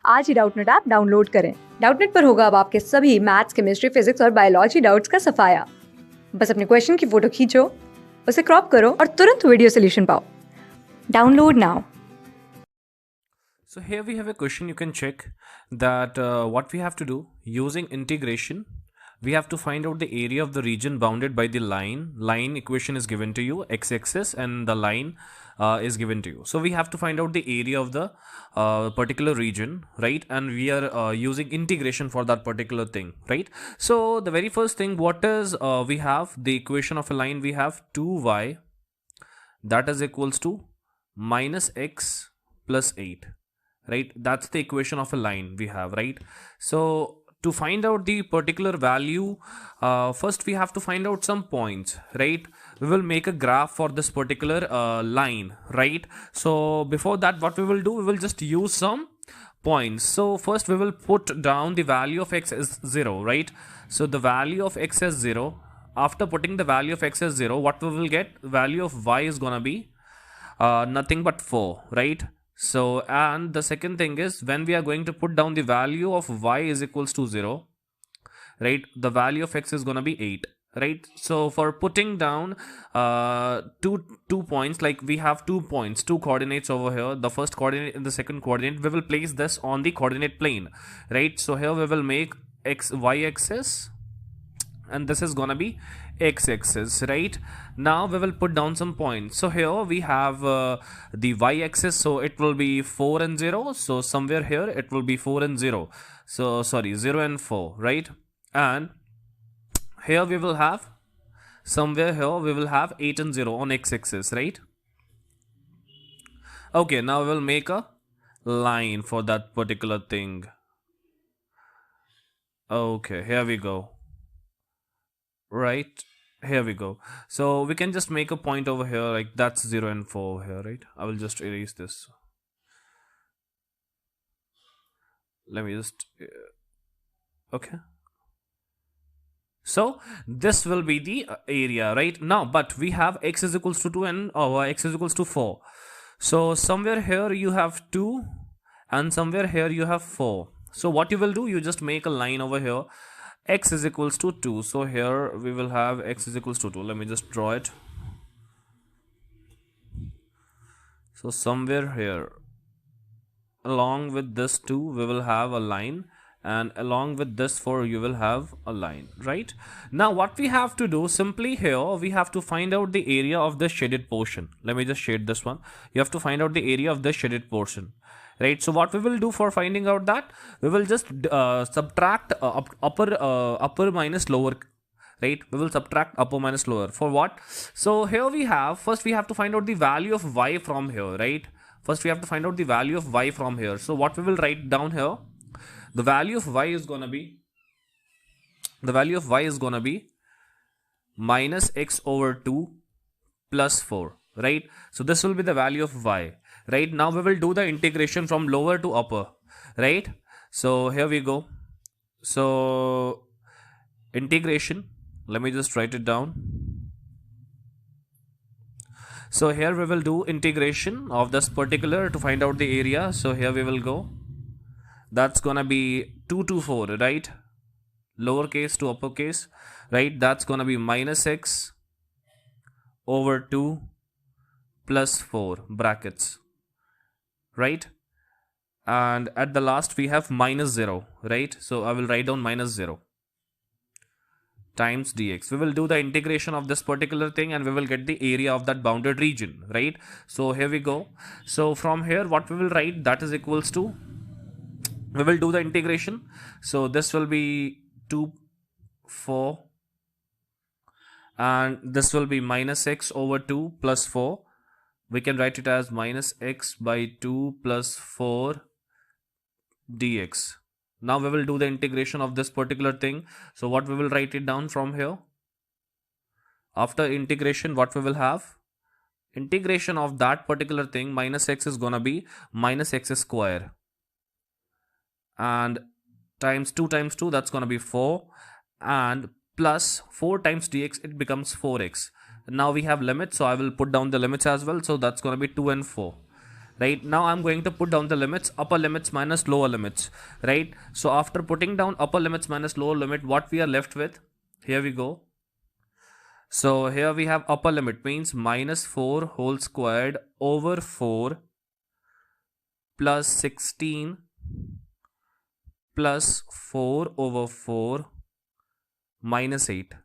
आज ही Doubtnut app download करें। Doubtnut पर होगा अब आपके सभी मैथ्स, केमिस्ट्री, फिजिक्स और बायोलॉजी डाउट्स का सफाया। बस अपने क्वेश्चन की फोटो खींचो, उसे क्रॉप करो और तुरंत वीडियो सॉल्यूशन पाओ। Download now. So here we have a question. You can check that what we have to do using integration. We have to find out the area of the region bounded by the line. Line equation is given to you, x-axis, and the line is given to you. So we have to find out the area of the particular region, right? And we are using integration for that particular thing, right? So the very first thing, what is we have the equation of a line? We have 2y that is equals to minus x plus 8. Right, that's the equation of a line we have, right? So to find out the particular value, first we have to find out some points, right? We will make a graph for this particular line, right? So before that, what we will do, we will just use some points. So first we will put down the value of x as 0, right? So the value of x as 0. After putting the value of x as 0, what we will get, value of y is gonna be nothing but 4, right? So, and the second thing is, when we are going to put down the value of y is equals to 0, right, the value of x is going to be 8, right? So for putting down two points, like we have 2 points, 2 coordinates over here, the first coordinate and the second coordinate, we will place this on the coordinate plane, right? So here we will make y axis, and this is gonna be x-axis, right? Now we will put down some points. So here we have the y-axis, so it will be 4 and 0. So somewhere here it will be 4 and 0. So sorry, 0 and 4, right? And here we will have, somewhere here we will have 8 and 0 on x-axis, right? Okay, now we will make a line for that particular thing. Okay, here we go. Right, here we go. So we can just make a point over here, like that's 0 and 4 here, right? I will just erase this. Let me just okay. So this will be the area right now, but we have x is equals to 2 and x is equals to 4. So somewhere here you have 2 and somewhere here you have 4. So what you will do, you just make a line over here, x is equals to 2. So here we will have x is equals to 2. Let me just draw it. So somewhere here, along with this 2, we will have a line, and along with this 4, you will have a line, right? Now what we have to do, simply here we have to find out the area of the shaded portion. Let me just shade this one. You have to find out the area of the shaded portion, right? So what we will do for finding out that, we will just subtract upper minus lower, right? We will subtract upper minus lower. For what? So here we have, first we have to find out the value of y from here, right? First we have to find out the value of y from here. So what we will write down here, the value of y is gonna be, minus x over 2 plus 4, right? So this will be the value of y. Right, now we will do the integration from lower to upper, right? So here we go. So integration, let me just write it down. So here we will do integration of this particular to find out the area. So here we will go, that's gonna be 2 to 4, right? Lowercase to uppercase, right? That's gonna be minus x over 2 plus 4 brackets, right? And at the last we have minus 0, right? So I will write down minus 0 times dx. We will do the integration of this particular thing and we will get the area of that bounded region, right? So here we go. So from here what we will write, that is equals to, we will do the integration. So this will be 2, 4, and this will be minus x over 2 plus 4. We can write it as minus x by 2 plus 4 dx. Now we will do the integration of this particular thing. So what we will write it down from here, after integration what we will have, integration of that particular thing, minus x is gonna be minus x square, and times 2 times 2, that's gonna be 4, and plus 4 times dx, it becomes 4x. Now we have limits, so I will put down the limits as well. So that's going to be 2 and 4, right? Now I'm going to put down the limits, upper limits minus lower limits, right? So after putting down upper limits minus lower limit, what we are left with, here we go. So here we have upper limit means minus 4 whole squared over 4 plus 16 plus 4 over 4 minus 8.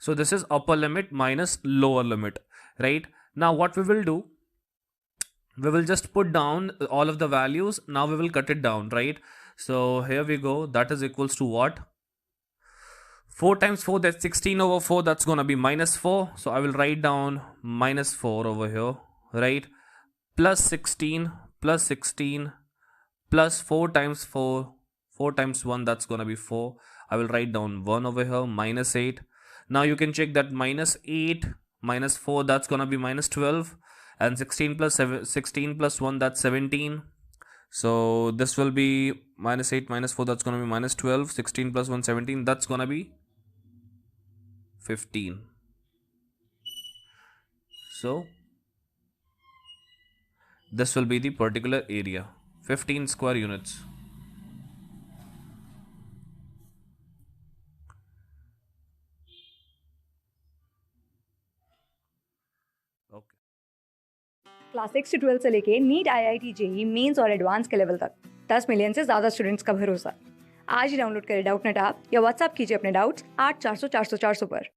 So this is upper limit minus lower limit, right? Now what we will do, we will just put down all of the values. Now we will cut it down, right? So here we go. That is equals to what? 4 times 4, that's 16 over 4. That's going to be minus 4. So I will write down minus 4 over here, right? Plus 16 plus 16 plus 4 times 4. 4 times 1, that's going to be 4. I will write down 1 over here, minus 8. Now you can check that minus 8 minus 4, that's going to be minus 12. And 16 plus 1, that's 17. So this will be minus 8 minus 4, that's going to be minus 12. 16 plus 1, 17, that's going to be 15. So this will be the particular area, 15 square units. Okay. Class 6 से 12 से लेके NEET IIT JEE mains और advance के level तक 10 million से ज़्यादा students का भरोसा। आज ही डाउनलोड करें डाउटनेट ऐप या व्हाट्सएप कीजिए अपने डाउट्स 8400 400 400 पर।